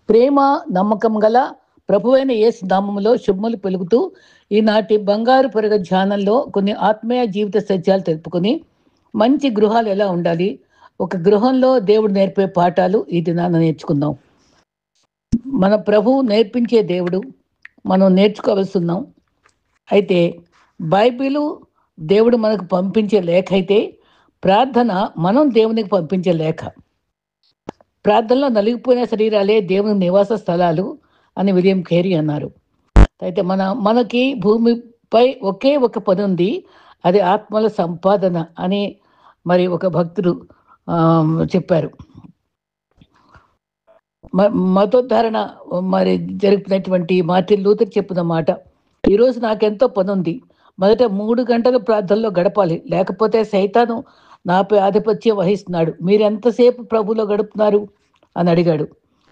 ప్రేమ నమ్మకం గల ప్రభువైన యేసు నామములో శుభములు పెలుగుతూ ఈనాటి బంగారు పొరగ ధ్యానంలో కొన్ని ఆత్మీయ జీవిత సత్యాలు తెలుపుకొని మంచి గృహాలు ఎలా ఉండాలి, ఒక గృహంలో దేవుడు నేర్పే పాఠాలు ఈ దినాన నేర్చుకుందాం. మన ప్రభువు నేర్పించే దేవుడు, మనం నేర్చుకోవాల్సిన్నాం. అయితే బైబిలు దేవుడు మనకు పంపించే లేఖ అయితే, ప్రార్థన మనం దేవునికి పంపించే లేఖ. ప్రార్థనలో నలిగిపోయిన శరీరాలే దేవుని నివాస స్థలాలు అని విలియం కేరీ అన్నారు. అయితే మనకి భూమిపై ఒకే ఒక పని ఉంది, అది ఆత్మల సంపాదన అని మరి ఒక భక్తుడు చెప్పారు. మతోద్ధారణ మరి జరుపుతున్నటువంటి మార్టిన్ లూథర్ చెప్పిన మాట, ఈరోజు నాకెంతో పని ఉంది, మొదట 3 గంటలు ప్రార్థనలో గడపాలి, లేకపోతే సైతాను నాపై ఆధిపత్యం వహిస్తున్నాడు, మీరు ఎంతసేపు ప్రభులో గడుపుతున్నారు అని అడిగాడు.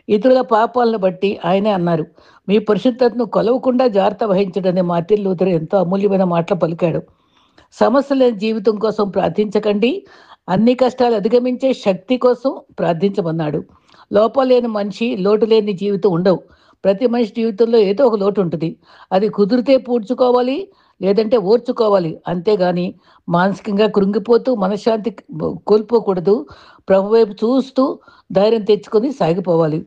ఇతరుల పాపాలను బట్టి ఆయనే అన్నారు, మీ పరిశుద్ధతను కొలవకుండా జాగ్రత్త వహించడని మార్టిన్ లూథర్ ఎంతో అమూల్యమైన మాటలు పలికాడు. సమస్య లేని జీవితం కోసం ప్రార్థించకండి, అన్ని కష్టాలు అధిగమించే శక్తి కోసం ప్రార్థించమన్నాడు. లోపాలు లేని మనిషి, లోటు లేని జీవితం ఉండవు. ప్రతి మనిషి జీవితంలో ఏదో ఒక లోటు ఉంటుంది. అది కుదిరితే పూడ్చుకోవాలి, లేదంటే ఓర్చుకోవాలి. అంతేగాని మానసికంగా కృంగిపోతూ మనశ్శాంతి కోల్పోకూడదు. ప్రభు వైపు చూస్తూ ధైర్యం తెచ్చుకొని సాగిపోవాలి.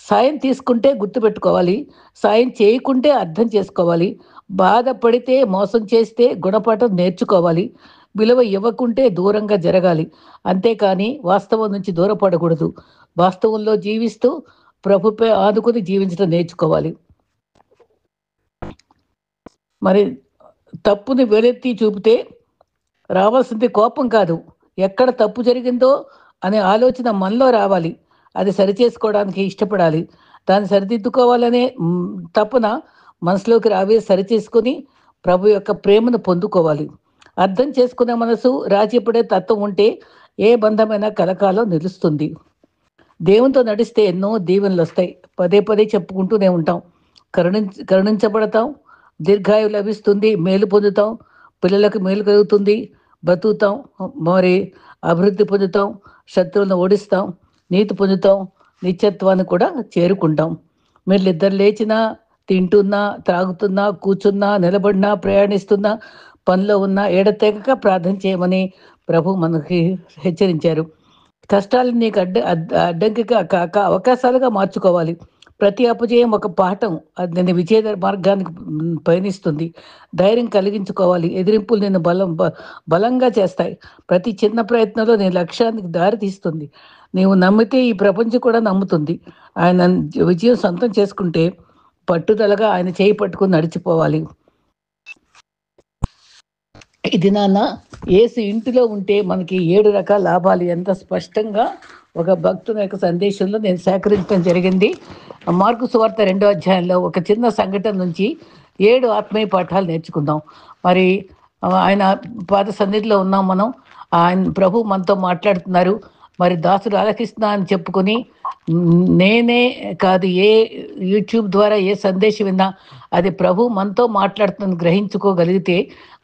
సాయం తీసుకుంటే గుర్తుపెట్టుకోవాలి, సాయం చేయకుంటే అర్థం చేసుకోవాలి, బాధపడితే మోసం చేస్తే గుణపాఠం నేర్చుకోవాలి, విలువ ఇవ్వకుంటే దూరంగా జరగాలి. అంతేకాని వాస్తవం నుంచి దూరపడకూడదు. వాస్తవంలో జీవిస్తూ ప్రభుపై ఆదుకుని జీవించడం నేర్చుకోవాలి. మరి తప్పుని వేలెత్తి చూపితే రావాల్సింది కోపం కాదు, ఎక్కడ తప్పు జరిగిందో అనే ఆలోచన మనలో రావాలి. అది సరిచేసుకోవడానికి ఇష్టపడాలి. దాన్ని సరిదిద్దుకోవాలనే తపన మనసులోకి రావే సరిచేసుకొని ప్రభు యొక్క ప్రేమను పొందుకోవాలి. అర్థం చేసుకునే మనసు, రాజీపడే తత్వం ఉంటే ఏ బంధమైనా కలకాలం నిలుస్తుంది. దేవునితో నడిస్తే ఎన్నో దీవెనలు వస్తాయి. పదే పదే చెప్పుకుంటూనే ఉంటాం. కరుణించబడతాం, దీర్ఘాయువు లభిస్తుంది, మేలు పొందుతాం, పిల్లలకు మేలు కలుగుతుంది, బతుకుతాం, మరి అభివృద్ధి పొందుతాం, శత్రువులను ఓడిస్తాం, నీతి పొందుతాం, నిత్యత్వాన్ని కూడా చేరుకుంటాం. మీరు ఇద్దరు లేచినా, తింటున్నా, త్రాగుతున్నా, కూర్చున్నా, నిలబడినా, ప్రయాణిస్తున్నా, పనిలో ఉన్న ఎడతెగక ప్రార్థన చేయమని ప్రభు మనకి హెచ్చరించారు. కష్టాలు నీకు అడ్డంకిగా కాక అవకాశాలుగా మార్చుకోవాలి. ప్రతి అపజయం ఒక పాఠం, అది నేను విజయ మార్గానికి పయనిస్తుంది. ధైర్యం కలిగించుకోవాలి. ఎదిరింపులు నేను బలంగా చేస్తాయి. ప్రతి చిన్న ప్రయత్నంలో నీ లక్ష్యానికి దారి తీస్తుంది. నీవు నమ్మితే ఈ ప్రపంచం కూడా నమ్ముతుంది. ఆయన విజయం సొంతం చేసుకుంటే పట్టుదలగా ఆయన చేయి పట్టుకుని నడిచిపోవాలి. ఇది నాన్న యేసు ఇంటిలో ఉంటే మనకి 7 రకాల లాభాలు ఎంత స్పష్టంగా ఒక భక్తుని యొక్క సందేశంలో నేను సేకరించడం జరిగింది. మార్కు సువార్త 2వ అధ్యాయంలో ఒక చిన్న సంఘటన నుంచి 7 ఆత్మీయ పాఠాలు నేర్చుకుందాం. మరి ఆయన పాద సన్నిధిలో ఉన్నాం మనం. ఆయన ప్రభు మనతో మాట్లాడుతున్నారు. మరి దాసుడు ఆలకిస్తున్నా అని చెప్పుకొని, నేనే కాదు, ఏ యూట్యూబ్ ద్వారా ఏ సందేశం విన్నా అది ప్రభు మనతో మాట్లాడుతున్న గ్రహించుకోగలిగితే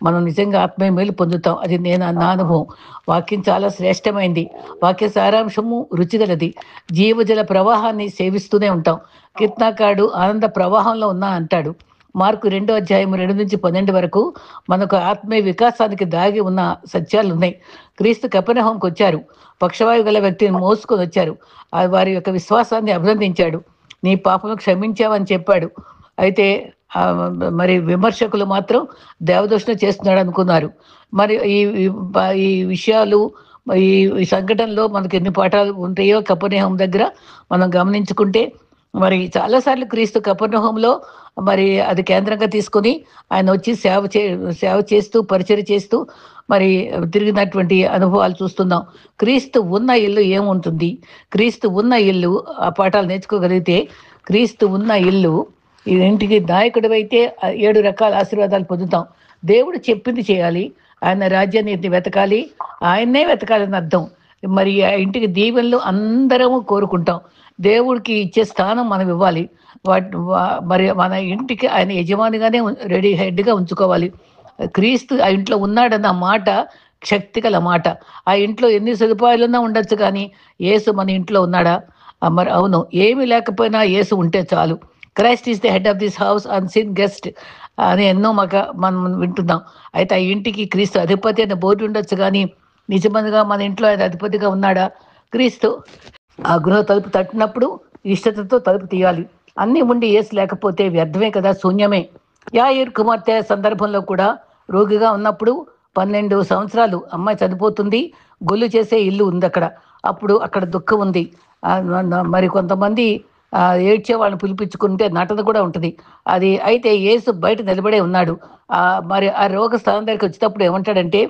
మనం నిజంగా ఆత్మీయ మేలు పొందుతాం. అది నా అనుభవం. వాక్యం చాలా శ్రేష్టమైంది. వాక్య సారాంశము రుచిగలది. జీవజల ప్రవాహాన్ని సేవిస్తూనే ఉంటాం. కీర్తనకారుడు ఆనంద ప్రవాహంలో ఉన్నా అంటాడు. మార్కు 2వ అధ్యాయం 2 నుంచి 12 వరకు మనకు ఆత్మీయ వికాసానికి దాగి ఉన్న సత్యాలు ఉన్నాయి. క్రీస్తు కపెర్నహూముకు వచ్చారు. పక్షవాయు గల వ్యక్తిని మోసుకొని వచ్చారు. వారి యొక్క విశ్వాసాన్ని అభినందించాడు. నీ పాపను క్షమించావని చెప్పాడు. అయితే మరి విమర్శకులు మాత్రం దేవదూషణ చేస్తున్నాడు అనుకున్నారు. మరి ఈ విషయాలు, ఈ సంఘటనలో మనకు ఎన్ని పాఠాలు ఉంటాయో కపెర్నహూము దగ్గర మనం గమనించుకుంటే, మరి చాలాసార్లు క్రీస్తు కపెర్నహూములో మరి అది కేంద్రంగా తీసుకొని ఆయన వచ్చి సేవ చేస్తూ పరిచర్య చేస్తూ మరి తిరిగినటువంటి అనుభవాలు చూస్తున్నాం. క్రీస్తు ఉన్న ఇల్లు ఏముంటుంది? క్రీస్తు ఉన్న ఇల్లు ఆ పాఠాలు నేర్చుకోగలిగితే, క్రీస్తు ఉన్న ఇల్లు, ఈ ఇంటికి నాయకుడు అయితే 7 రకాల ఆశీర్వాదాలు పొందుతాం. దేవుడు చెప్పింది చేయాలి, ఆయన రాజ్యాన్ని వెతకాలి, ఆయన్నే వెతకాలని అర్థం. మరి ఆ ఇంటికి దీవెనలు అందరము కోరుకుంటాం. దేవుడికి ఇచ్చే స్థానం మనం ఇవ్వాలి. మరి మన ఇంటికి ఆయన యజమానిగానే రెడీ హెడ్గా ఉంచుకోవాలి. క్రీస్తు ఆ ఇంట్లో ఉన్నాడన్న మాట శక్తి గల మాట. ఆ ఇంట్లో ఎన్ని సదుపాయాలున్నా ఉండొచ్చు, కానీ యేసు మన ఇంట్లో ఉన్నాడా? మరి అవును, ఏమి లేకపోయినా యేసు ఉంటే చాలు. Christ is the head of this house unseen guest అని ఎన్నో మనం వింటున్నాం. అయితే ఆ ఇంటికి క్రీస్తు అధిపతి అనే బోర్డు ఉండొచ్చు గానీ, నిజముగా మన ఇంట్లో ఆయన అధిపతిగా ఉన్నాడా? క్రీస్తు ఆ గృహ తలుపు తట్టినప్పుడు ఇష్టతతో తలుపు తీయాలి. అన్నీ ఉండి యేసు లేకపోతే వ్యర్థమే కదా, శూన్యమే. యాయీరు కుమార్తె సందర్భంలో కూడా రోగిగా ఉన్నప్పుడు 12 సంవత్సరాలు అమ్మాయి చనిపోతుంది. గొల్లు చేసే ఇల్లు ఉందక్కడ. అప్పుడు అక్కడ దుఃఖం ఉంది. మరి కొంతమంది ఏడ్చే వాళ్ళని పిలిపించుకుంటే నటన కూడా ఉంటుంది. అది అయితే యేసు బయట నిలబడే ఉన్నాడు. మరి ఆ రోగ స్థలం దగ్గరికి వచ్చేటప్పుడు ఏమంటాడంటే,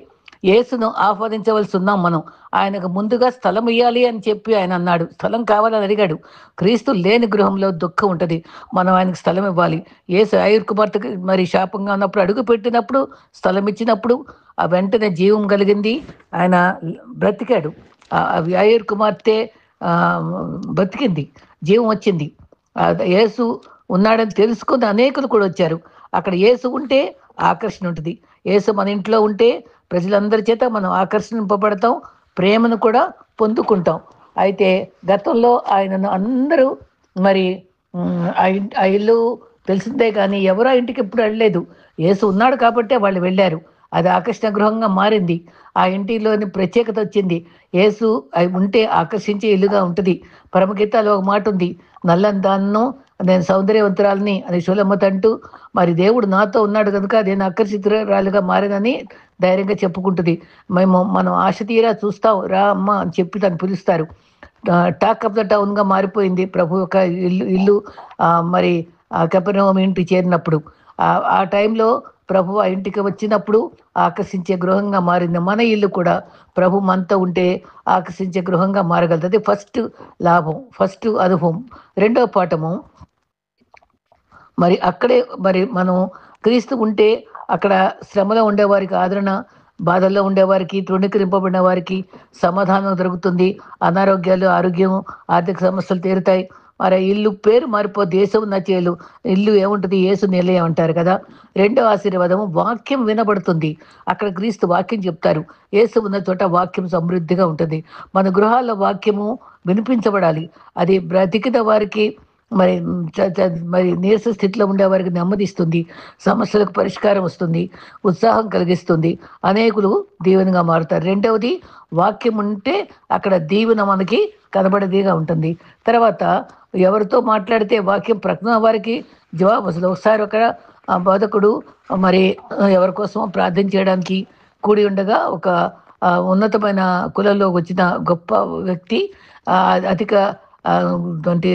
యేసును ఆహ్వానించవలసి ఉన్నాం మనం. ఆయనకు ముందుగా స్థలం ఇయ్యాలి అని చెప్పి ఆయన అన్నాడు. స్థలం కావాలని అడిగాడు. క్రీస్తు లేని గృహంలో దుఃఖం ఉంటుంది. మనం ఆయనకు స్థలం ఇవ్వాలి. యేసు ఐగుప్తు కుమార్తెకి మరి శాపంగా ఉన్నప్పుడు అడుగు పెట్టినప్పుడు, స్థలం ఇచ్చినప్పుడు ఆ వెంటనే జీవం కలిగింది. ఆయన బ్రతికాడు. యాయీరు కుమార్తె బతికింది, జీవం వచ్చింది. యేసు ఉన్నాడని తెలుసుకుని అనేకులు కూడా వచ్చారు. అక్కడ యేసు ఉంటే ఆకర్షణ ఉంటుంది. యేసు మన ఇంట్లో ఉంటే ప్రజలందరి చేత మనం ఆకర్షింపబడతాం, ప్రేమను కూడా పొందుకుంటాం. అయితే గతంలో ఆయనను అందరూ మరి ఆ ఇల్లు తెలిసిందే కానీ ఎవరు ఆ ఇంటికి ఎప్పుడు వెళ్ళలేదు. యేసు ఉన్నాడు కాబట్టే వాళ్ళు వెళ్ళారు. అది ఆకర్షణ గృహంగా మారింది. ఆ ఇంటిలోని ప్రత్యేకత వచ్చింది. యేసు ఉంటే ఆకర్షించే ఇల్లుగా ఉంటుంది. పరమగీతాలో ఒక మాట ఉంది, నల్లందాన్నో నేను సౌందర్యవంతురాలని అని శూలమ్మత అంటూ, మరి దేవుడు నాతో ఉన్నాడు కనుక నేను ఆకర్షితురాలుగా మారినని ధైర్యంగా చెప్పుకుంటుంది. మనం ఆశ తీరా చూస్తాం రా అమ్మ అని చెప్పి తను పిలుస్తారు. టాక్ ఆఫ్ ద టౌన్గా మారిపోయింది ప్రభు యొక్క ఇల్లు. మరి కపెర్నహూము ఇంటి చేరినప్పుడు ఆ టైంలో ప్రభు ఆ ఇంటికి వచ్చినప్పుడు ఆకర్షించే గృహంగా మారింది. మన ఇల్లు కూడా ప్రభు మనతో ఉంటే ఆకర్షించే గృహంగా మారగలదు. అది ఫస్ట్ లాభం, ఫస్ట్ అనుభవం. రెండవ పాఠము, మరి అక్కడే మరి మనం క్రీస్తు ఉంటే అక్కడ శ్రమలో ఉండేవారికి ఆదరణ, బాధల్లో ఉండేవారికి, తృణీకరింపబడిన వారికి సమాధానం దొరుకుతుంది. అనారోగ్యాలు, ఆరోగ్యం, ఆర్థిక సమస్యలు తీరుతాయి. మరి ఇల్లు పేరు మారిపోద్ది. యేసు నచేలు ఇల్లు ఏముంటుంది, యేసు నిలయం అంటారు కదా. రెండో ఆశీర్వాదము, వాక్యం వినబడుతుంది. అక్కడ క్రీస్తు వాక్యం చెప్తారు. యేసు ఉన్న చోట వాక్యం సమృద్ధిగా ఉంటుంది. మన గృహాల్లో వాక్యము వినిపించబడాలి. అది బ్రతికిన వారికి మరి మరి నీరస స్థితిలో ఉండేవారికి నెమ్మదిస్తుంది, సమస్యలకు పరిష్కారం వస్తుంది, ఉత్సాహం కలిగిస్తుంది, అనేకులు దీవెనగా మారుతారు. రెండవది, వాక్యం ఉంటే అక్కడ దీవెన మనకి కనబడేదిగా ఉంటుంది. తర్వాత ఎవరితో మాట్లాడితే వాక్యం ప్రజ్ఞ వారికి జవాబు అసలు. ఒకసారి ఒక బోధకుడు మరి ఎవరి కోసమో ప్రార్థన చేయడానికి కూడి ఉండగా ఒక ఉన్నతమైన కులంలో వచ్చిన గొప్ప వ్యక్తి, అధిక వంటి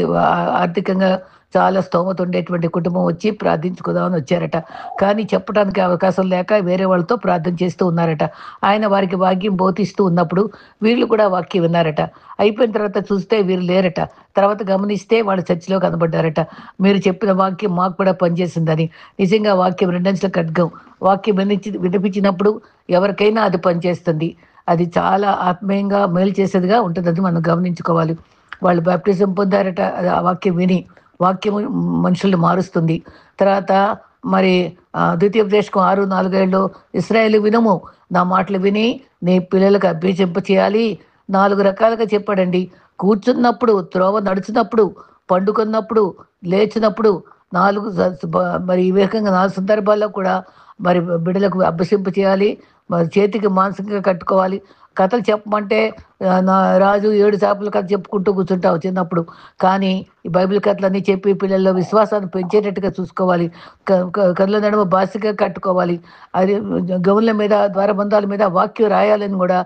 ఆర్థికంగా చాలా స్తోమత ఉండేటువంటి కుటుంబం వచ్చి ప్రార్థించుకుందామని వచ్చారట. కానీ చెప్పడానికి అవకాశం లేక వేరే వాళ్ళతో ప్రార్థన చేస్తూ ఉన్నారట. ఆయన వారికి వాక్యం బోధిస్తూ ఉన్నప్పుడు వీళ్ళు కూడా వాక్యం విన్నారట. అయిపోయిన తర్వాత చూస్తే వీరు లేరట. తర్వాత గమనిస్తే వాళ్ళు చర్చిలో కనబడ్డారట. మీరు చెప్పిన వాక్యం మాకు కూడా పనిచేసిందని. నిజంగా వాక్యం రెండంచుల ఖడ్గం. వాక్యం వినిపించినప్పుడు ఎవరికైనా అది పనిచేస్తుంది. అది చాలా ఆత్మీయంగా మేలు చేసేదిగా ఉంటుంది. అది మనం గమనించుకోవాలి. వాళ్ళు బాప్టిజం పొందారట ఆ వాక్యం విని. వాక్యము మనుషుల్ని మారుస్తుంది. తర్వాత మరి ద్వితీయోపదేశకం 6:4 ఇశ్రాయేలు వినము, నా మాటలు విని నీ పిల్లలకు అభ్యసింప చేయాలి. 4 రకాలుగా చెప్పాడండి. కూర్చున్నప్పుడు, త్రోవ నడుచున్నప్పుడు, పండుకున్నప్పుడు, లేచినప్పుడు, 4 మరి ఈ విధంగా 4 సందర్భాల్లో కూడా మరి బిడ్డలకు అభ్యసింప చేయాలి. మరి చేతికి మానసికంగా కట్టుకోవాలి. కథలు చెప్పమంటే నా రాజు 7 చేపల కథ చెప్పుకుంటూ కూర్చుంటావు చిన్నప్పుడు. కానీ ఈ బైబిల్ కథలన్నీ చెప్పి పిల్లల్లో విశ్వాసాన్ని పెంచేటట్టుగా చూసుకోవాలి. కళ్ళ నడుమ బాసిగా కట్టుకోవాలి. అది గౌన్ల మీద, ద్వారబంధాల మీద వాక్యం రాయాలని కూడా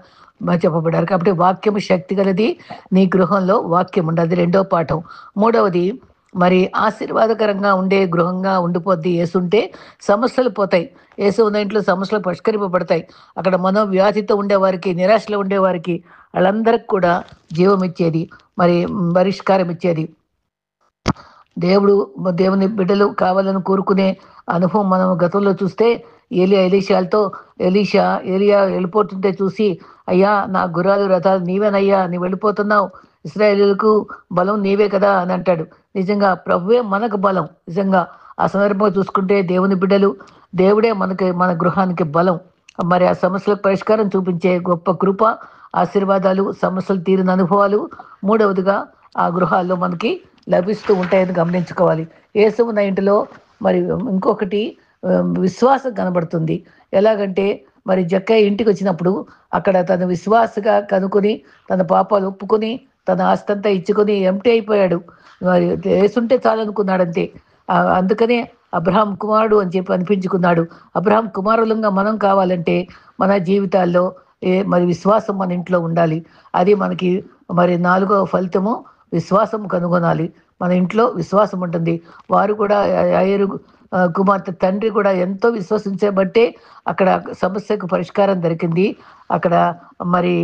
చెప్పబడ్డారు. కాబట్టి వాక్యం శక్తి గలది. నీ గృహంలో వాక్యం ఉండదు. రెండో పాఠం. మూడవది, మరి ఆశీర్వాదకరంగా ఉండే గృహంగా ఉండిపోద్ది యేసుంటే. సమస్యలు పోతాయి. యేసు ఉన్న ఇంట్లో సమస్యలు పరిష్కరింపబడతాయి. అక్కడ మనోవ్యాధితో ఉండేవారికి, నిరాశలో ఉండేవారికి, వాళ్ళందరికి కూడా జీవం ఇచ్చేది, మరి పరిష్కారం ఇచ్చేది దేవుని బిడ్డలు కావాలని కోరుకునే అనుభవం మనం గతంలో చూస్తే ఎలీషాలతో ఏలియా వెళ్ళిపోతుంటే చూసి, అయ్యా నా గుర్రాలు రథాలు నీవేనయ్యా, నీ వెళ్ళిపోతున్నావు, ఇశ్రాయేలులకు బలం నీవే కదా అని అంటాడు. నిజంగా ప్రభువే మనకు బలం. నిజంగా ఆ సందర్భంగా చూసుకుంటే దేవుని బిడ్డలు, దేవుడే మన గృహానికి బలం. మరి ఆ సమస్యలకు పరిష్కారం చూపించే గొప్ప కృప, ఆశీర్వాదాలు, సమస్యలు తీరిన అనుభవాలు. మూడవదిగా ఆ గృహాల్లో మనకి లభిస్తూ ఉంటాయని గమనించుకోవాలి. యేసు ఉన్న ఇంటిలో మరి ఇంకొకటి విశ్వాసం కనబడుతుంది. ఎలాగంటే మరి జక్కయ్య ఇంటికి వచ్చినప్పుడు అక్కడ తను విశ్వాసగా కనుక్కొని తన పాపాలు ఒప్పుకొని తన ఆస్తంతా ఇచ్చుకొని ఎంప్టీ అయిపోయాడు. మరి యేసుంటే చాలనుకున్నాడంతే. అందుకనే అబ్రహాం కుమారుడు అని చెప్పి అనిపించుకున్నాడు. అబ్రహాం కుమారులంగా మనం కావాలంటే మన జీవితాల్లో మరి విశ్వాసం మన ఇంట్లో ఉండాలి. అది మనకి మరి 4వ ఫలితము విశ్వాసం కనుగొనాలి. మన ఇంట్లో విశ్వాసం ఉంటుంది. వారు కూడా యాయేరు కుమార్తె తండ్రి కూడా ఎంతో విశ్వసించబట్టే అక్కడ సమస్యకు పరిష్కారం దొరికింది. అక్కడ మరి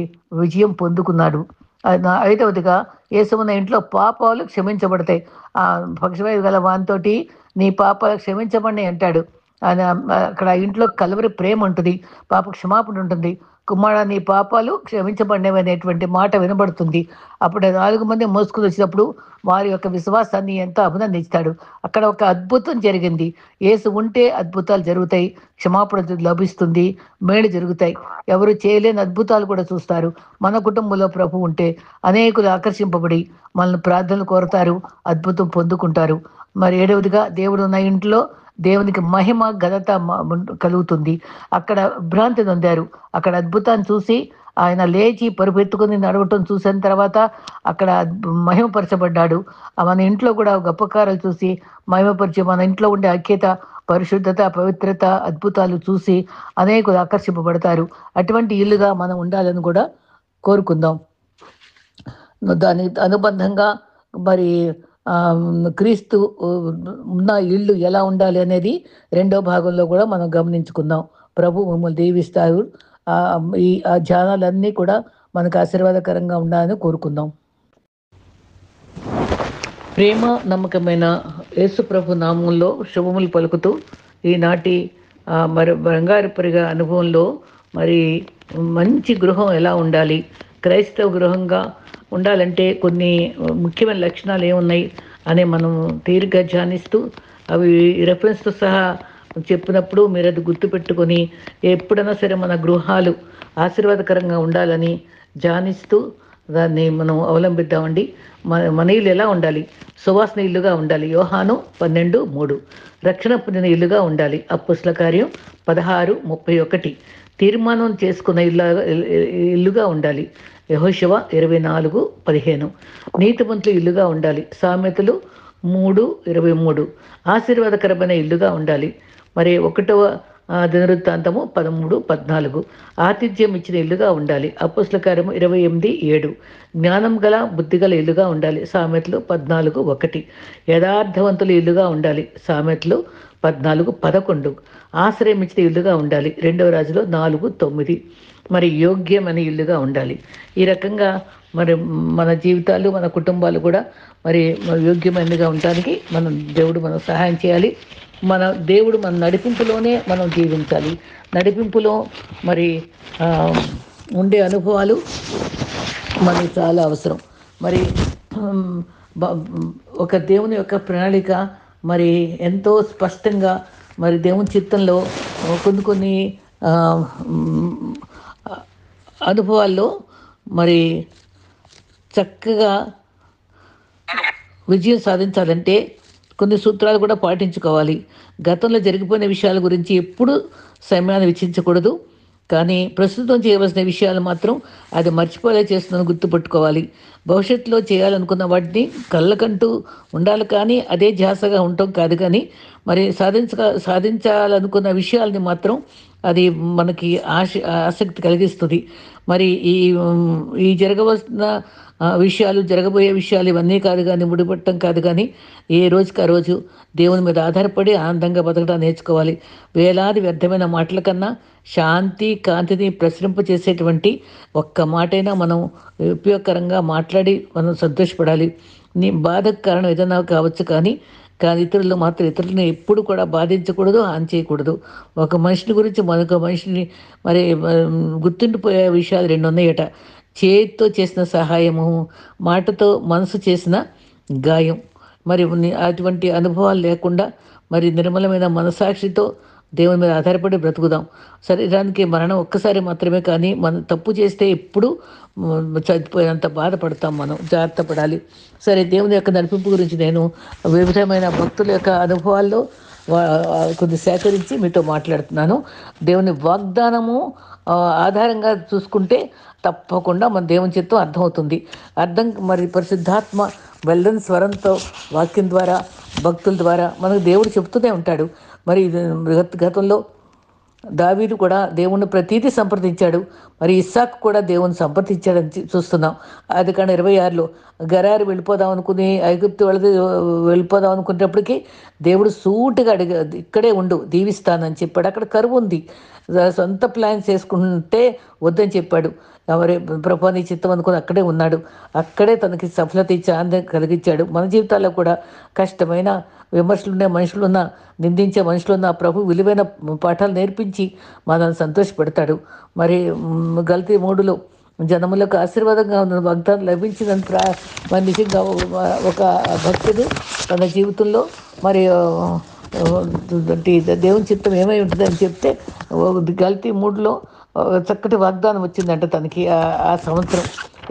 విజయం పొందుకున్నాడు. 5వదిగా యేసున్న ఇంట్లో పాపాలు క్షమించబడతాయి. పక్షవాయువు గల వానితోటి నీ పాపాలు క్షమించబడి అంటాడు. ఆయన అక్కడ ఇంట్లో కలవరి ప్రేమ ఉంటుంది, పాప క్షమాపణ ఉంటుంది. కుమారుడా నీ పాపాలు క్షమించబడినవి అనేటువంటి మాట వినబడుతుంది. అప్పుడు 4 మంది మోసుకుని వచ్చినప్పుడు వారి యొక్క విశ్వాసాన్ని ఎంతో అభినందిస్తాడు. అక్కడ ఒక అద్భుతం జరిగింది. యేసు ఉంటే అద్భుతాలు జరుగుతాయి, క్షమాపణ లభిస్తుంది, మేలు జరుగుతాయి. ఎవరు చేయలేని అద్భుతాలు కూడా చూస్తారు. మన కుటుంబంలో ప్రభు ఉంటే అనేకులు ఆకర్షింపబడి మనల్ని ప్రార్థనలు కోరతారు, అద్భుతం పొందుకుంటారు. మరి 7వదిగా దేవుడు ఉన్న ఇంట్లో దేవునికి మహిమ ఘనత కలుగుతుంది. అక్కడ భ్రాంతి నొందారు. అక్కడ అద్భుతాన్ని చూసి ఆయన లేచి పరుపెత్తుకుని నడవటం చూసిన తర్వాత అక్కడ మహిమపరచబడ్డాడు. మన ఇంట్లో కూడా గొప్ప కార్యాలు చూసి మహిమపరిచి మన ఇంట్లో ఉండే ఐక్యత, పరిశుద్ధత, పవిత్రత, అద్భుతాలు చూసి అనేకులు ఆకర్షింపబడతారు. అటువంటి ఇల్లుగా మనం ఉండాలని కూడా కోరుకుందాం. దాని అనుబంధంగా మరి క్రీస్తు ఉన్న ఇల్లు ఎలా ఉండాలి అనేది 2వ భాగంలో కూడా మనం గమనించుకుందాం. ప్రభు మమ్మల్ని దీవిస్తారు. ఈ ధ్యానాలన్నీ కూడా మనకు ఆశీర్వాదకరంగా ఉండాలని కోరుకుందాం. ప్రేమ నమ్మకమైన యేసు ప్రభు నామంలో శుభములు పలుకుతూ ఈనాటి మరి బంగారు పరిగా అనుభవంలో మరి మంచి గృహం ఎలా ఉండాలి, క్రైస్తవ గృహంగా ఉండాలంటే కొన్ని ముఖ్యమైన లక్షణాలు ఏమున్నాయి అని మనం తీరిగ్గా ధ్యానిస్తూ అవి రెఫరెన్స్తో సహా చెప్పినప్పుడు మీరు అది గుర్తుపెట్టుకొని ఎప్పుడైనా సరే మన గృహాలు ఆశీర్వాదకరంగా ఉండాలని ధ్యానిస్తూ దాన్ని మనం అవలంబిద్దామండి. మన ఇల్లు ఎలా ఉండాలి? సువాసన ఇల్లుగా ఉండాలి. యోహాను 12:3. రక్షణ పొందిన ఇల్లుగా ఉండాలి. అప్పొస్తలుల కార్యం 16:31. తీర్మానం చేసుకున్న ఇల్లుగా ఉండాలి. యెహోషువ 24:15. నీతిమంతుల ఇల్లుగా ఉండాలి. సామెతలు 3:23. ఆశీర్వాదకరమైన ఇల్లుగా ఉండాలి. మరి 1వ దినవృత్తాంతము 13:14. ఆతిథ్యం ఇచ్చిన ఇల్లుగా ఉండాలి. అప్పొస్తలుల కార్యము 28:7. జ్ఞానం గల బుద్ధిగల ఇల్లుగా ఉండాలి. సామెతలు 14:1. యథార్థవంతుల ఇల్లుగా ఉండాలి. సామెతలు 14:11. ఆశ్రయం ఇచ్చిన ఇల్లుగా ఉండాలి. 2వ రాజులో 4:9. మరి యోగ్యమైన ఇల్లుగా ఉండాలి. ఈ రకంగా మరి మన జీవితాలు, మన కుటుంబాలు కూడా మరి యోగ్యమైనదిగా ఉండడానికి దేవుడు మనం సహాయం చేయాలి. మన దేవుడు మన నడిపింపులోనే మనం జీవించాలి. నడిపింపులో మరి ఉండే అనుభవాలు మనకి చాలా అవసరం. మరి ఒక దేవుని యొక్క ప్రణాళిక మరి ఎంతో స్పష్టంగా మరి దేవుని చిత్తంలో కొన్ని అనుభవాల్లో మరి చక్కగా విజయం సాధించాలంటే కొన్ని సూత్రాలు కూడా పాటించుకోవాలి. గతంలో జరిగిపోయిన విషయాల గురించి ఎప్పుడు సమయాన్ని వెచ్చించకూడదు. కానీ ప్రస్తుతం చేయవలసిన విషయాలు మాత్రం అది మర్చిపోలే చేస్తుందని గుర్తుపెట్టుకోవాలి. భవిష్యత్తులో చేయాలనుకున్న వాటిని కళ్ళకంటూ ఉండాలి, కానీ అదే ధ్యాసగా ఉండటం కాదు. కానీ మరి సాధించాలనుకున్న విషయాలని మాత్రం అది మనకి ఆసక్తి కలిగిస్తుంది. మరి ఈ జరగవలసిన విషయాలు, జరగబోయే విషయాలు ఇవన్నీ కాదు, కానీ ముడిపట్టడం కాదు, కానీ ఏ రోజుకి ఆ రోజు దేవుని మీద ఆధారపడి ఆనందంగా బతకడం నేర్చుకోవాలి. వేలాది వ్యర్థమైన మాటల కన్నా శాంతి, కాంతిని ప్రసరింప చేసేటువంటి ఒక్క మాటైనా మనం ఉపయోగకరంగా మాట్లాడి మనం సంతోషపడాలి. నీ బాధకు కారణం ఏదైనా కావచ్చు, కానీ ఇతరులు మాత్రం ఇతరులను ఎప్పుడు కూడా బాధించకూడదు, హాని చేయకూడదు. ఒక మనిషిని గురించి మరొక మనిషిని మరి గుర్తుండిపోయే విషయాలు 2 ఉన్నాయట. చేతితో చేసిన సహాయము, మాటతో మనసు చేసిన గాయం. మరి అటువంటి అనుభవాలు లేకుండా మరి నిర్మలమైన మనసాక్షితో దేవుని మీద ఆధారపడి బ్రతుకుదాం. శరీరానికి మరణం ఒక్కసారి మాత్రమే, కానీ మనం తప్పు చేస్తే ఎప్పుడు చనిపోయినంత బాధపడతాం. మనం జాగ్రత్త పడాలి. సరే, దేవుని యొక్క నడిపింపు గురించి నేను వివిధమైన భక్తుల యొక్క అనుభవాల్లో కొద్ది సేకరించి మీతో మాట్లాడుతున్నాను. దేవుని వాగ్దానము ఆధారంగా చూసుకుంటే తప్పకుండా మన దేవుని చిత్తం అర్థమవుతుంది. మరి పరిశుద్ధాత్మ వెళ్ళని స్వరంతో వాక్యం ద్వారా భక్తుల ద్వారా మనకు దేవుడు చెప్తూనే ఉంటాడు. మరి గతంలో దావీదు కూడా దేవుణ్ణి ప్రతీది సంప్రదించాడు. మరి ఇస్సాకు కూడా దేవుని సంప్రదించాడని చూస్తున్నాం. అది కానీ 26లో గరారు వెళ్ళిపోదాం అనుకుని ఐగుప్తు వెళ్ళిపోదాం అనుకునేటప్పటికీ దేవుడు సూటిగా ఇక్కడే ఉండు దీవిస్తానని చెప్పాడు. అక్కడ కరువు ఉంది, సొంత ప్లాన్స్ చేసుకుంటే వద్దని చెప్పాడు. ఎవరే ప్రభు నీ చిత్తం అనుకుని అక్కడే ఉన్నాడు. అక్కడే తనకి సఫలత ఇచ్చి ఆనందం కలిగించాడు. మన జీవితాల్లో కూడా కష్టమైన విమర్శలున్న మనుషులున్న, నిందించే మనుషులున్న ప్రభు విలువైన పాఠాలు నేర్పించి మనల్ని సంతోషపెడతాడు. మరి గల్తీ 3లో జనములకు ఆశీర్వాదంగా ఉన్న వాగ్దానం లభించిందని మరి నిజంగా ఒక భక్తుడు తన జీవితంలో మరి దేవుని చిత్తం ఏమై ఉంటుందని చెప్తే గల్తీ 3లో చక్కటి వాగ్దానం వచ్చిందంట తనకి. ఆ సంవత్సరం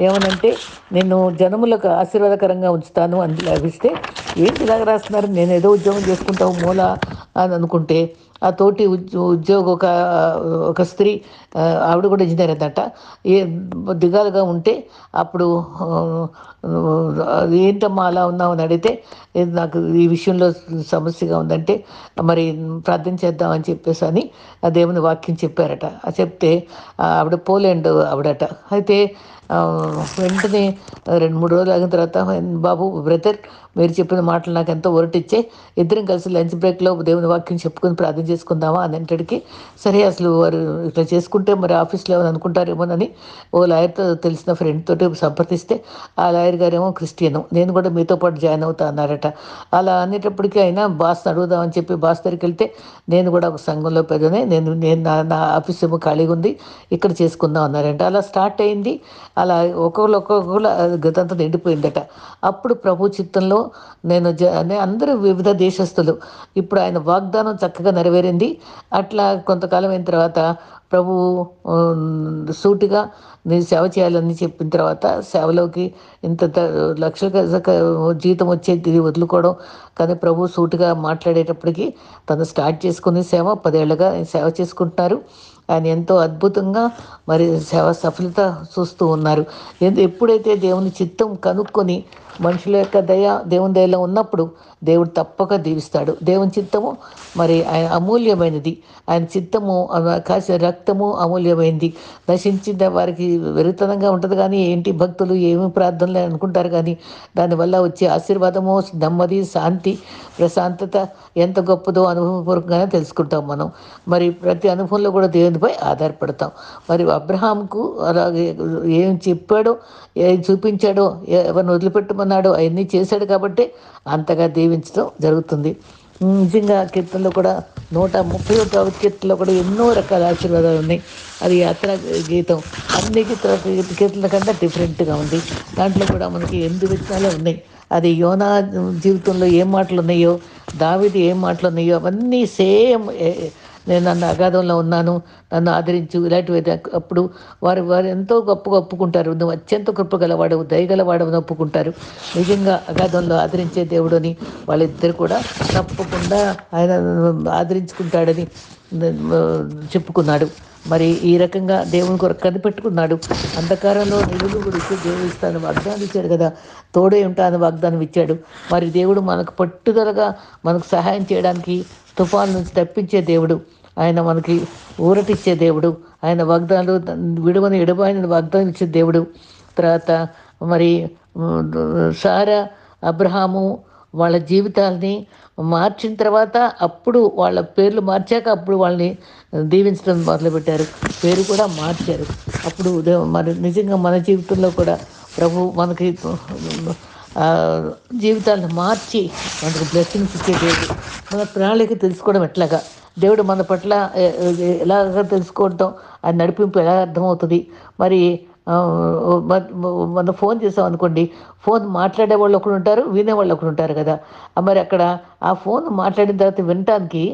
ఏమనంటే, నేను జనములకు ఆశీర్వాదకరంగా ఉంచుతాను అని లభిస్తే, ఏంటి ఇలాగ రాస్తున్నారు, నేను ఏదో ఉద్యోగం చేసుకుంటావు మూల అని అనుకుంటే, ఆ తోటి ఉద్యోగ ఒక స్త్రీ, ఆవిడ కూడా ఇంజనీర్ అదట, దిగాలుగా ఉంటే అప్పుడు ఏంటమ్మా అలా ఉన్నావు అని అడిగితే, నాకు ఈ విషయంలో సమస్యగా ఉందంటే మరి ప్రార్థన చేద్దామని చెప్పేసి అని ఆ దేవుని వాక్యం చెప్పారట. చెప్తే ఆవిడ పోలాండ్ ఆవిడట. అయితే వెంటనే 2-3 రోజులు ఆగిన తర్వాత, బాబు బ్రదర్ మీరు చెప్పిన మాటలు నాకు ఎంతో ఒరటిచ్చే, ఇద్దరం కలిసి లంచ్ బ్రేక్లో దేవుని వాక్యం చెప్పుకొని ప్రార్థన చేసుకుందామా అని అంటడికి, సరే అసలు వారు ఇట్లా చేసుకుంటే మరి ఆఫీస్లో ఏమైనా అనుకుంటారేమోనని ఓ లాయర్తో తెలిసిన ఫ్రెండ్ తోటి సంప్రదిస్తే, ఆ లాయర్ గారేమో క్రిస్టియను, నేను కూడా మీతో పాటు జాయిన్ అవుతా అన్నారట. అలా అనేటప్పటికీ అయినా బాస్ని అడుగుదామని చెప్పి బాస్ దగ్గరికి వెళ్తే, నేను కూడా ఒక సంఘంలో పెద్దనే, నేను నా ఆఫీస్ ఏమో ఖాళీగా ఉంది, ఇక్కడ చేసుకుందాం అన్నారంట. అలా స్టార్ట్ అయింది. అలా ఒక్కొక్కరు గతంతా నిండిపోయిందట. అప్పుడు ప్రభు చిత్తంలో అందరూ వివిధ దేశస్తులు. ఇప్పుడు ఆయన వాగ్దానం చక్కగా నెరవేరింది. అట్లా కొంతకాలం అయిన తర్వాత ప్రభు సూటిగా నేను సేవ చేయాలని చెప్పిన తర్వాత సేవలోకి ఇంత లక్షల జీతం వచ్చేది వదులుకోవడం, కానీ ప్రభు సూటిగా మాట్లాడేటప్పటికి తను స్టార్ట్ చేసుకుని సేవ 10 ఏళ్ళుగా సేవ చేసుకుంటున్నారు. ఆయన ఎంతో అద్భుతంగా మరి సేవ సఫలత చూస్తూ ఉన్నారు. ఎప్పుడైతే దేవుని చిత్తం కనుక్కొని మనుషుల యొక్క దేవుని దయలో ఉన్నప్పుడు దేవుడు తప్పక దీవిస్తాడు. దేవుని చిత్తము మరి ఆయన అమూల్యమైనది. ఆయన చిత్తము కాసిన రక్తము అమూల్యమైనది. నశించిన వారికి వెరితనంగా ఉంటుంది, కానీ ఏంటి భక్తులు ఏమి ప్రార్థనలు అనుకుంటారు, కానీ దానివల్ల వచ్చే ఆశీర్వాదము, నెమ్మది, శాంతి, ప్రశాంతత ఎంత గొప్పదో అనుభవపూర్వకంగానే తెలుసుకుంటాం మనం. మరి ప్రతి అనుభవంలో కూడా దేవునిపై ఆధారపడతాం. మరి అబ్రహాంకు అలాగే ఏం చెప్పాడో, ఏం చూపించాడో, ఎవరిని వదిలిపెట్టమన్నాడో అవన్నీ చేశాడు కాబట్టి అంతగా దీవించడం జరుగుతుంది. నిజంగా కీర్తనలో కూడా 131వ కీర్తనలో కూడా ఎన్నో రకాల ఆశీర్వాదాలు ఉన్నాయి. అది యాత్రా గీతం అన్ని కీర్తనల కంటే డిఫరెంట్గా ఉంది. దాంట్లో కూడా మనకి 8 విత్తనాలే ఉన్నాయి. అది యోనా జీవితంలో ఏం మాటలు ఉన్నాయో, దావీదు ఏం మాటలు ఉన్నాయో అవన్నీ సేమ్. నేను నన్ను అగాధంలో ఉన్నాను, నన్ను ఆదరించు, ఇలాంటివి. అప్పుడు వారు ఎంతో గొప్పగా ఒప్పుకుంటారు, నువ్వు అత్యంత కృపగలవాడవు, దయగలవాడవని ఒప్పుకుంటారు. నిజంగా అగాధంలో ఆదరించే దేవుడని వాళ్ళిద్దరు కూడా తప్పకుండా ఆయన ఆదరించుకుంటాడని చెప్పుకున్నాడు. మరి ఈ రకంగా దేవుని కొరకు కనిపెట్టుకున్నాడు. అంధకారంలో నిలుగు గురించి దేవుడు ఇస్తాను వాగ్దానం ఇచ్చాడు కదా, తోడే ఉంటాను వాగ్దానం ఇచ్చాడు. మరి దేవుడు మనకు పట్టుదలగా మనకు సహాయం చేయడానికి, తుఫాను నుంచి తప్పించే దేవుడు, ఆయన మనకి ఊరటిచ్చే దేవుడు, ఆయన వాగ్దానాలు విడువని ఎడబాయిన వాగ్దానం ఇచ్చే దేవుడు. తర్వాత మరి సారా, అబ్రహాము వాళ్ళ జీవితాలని మార్చిన తర్వాత, అప్పుడు వాళ్ళ పేర్లు మార్చాక అప్పుడు వాళ్ళని దీవించడం మొదలుపెట్టారు. పేరు కూడా మార్చారు. అప్పుడు మరి నిజంగా మన జీవితంలో కూడా ప్రభు మనకి జీవితాలను మార్చి మనకు బ్లెస్సింగ్స్ ఇచ్చే దేవుడు. మన ప్రణాళిక తెలుసుకోవడం ఎట్లాగా, దేవుడు మన పట్ల ఎలాగ తెలుసుకోవడం, ఆయన నడిపింపు ఎలా అర్థమవుతుంది. మరి మనం ఫోన్ చేసాం అనుకోండి, ఫోన్ మాట్లాడే వాళ్ళు ఒకరు ఉంటారు, వినేవాళ్ళు ఒకరు ఉంటారు కదా. మరి అక్కడ ఆ ఫోన్ మాట్లాడిన తర్వాత వినటానికి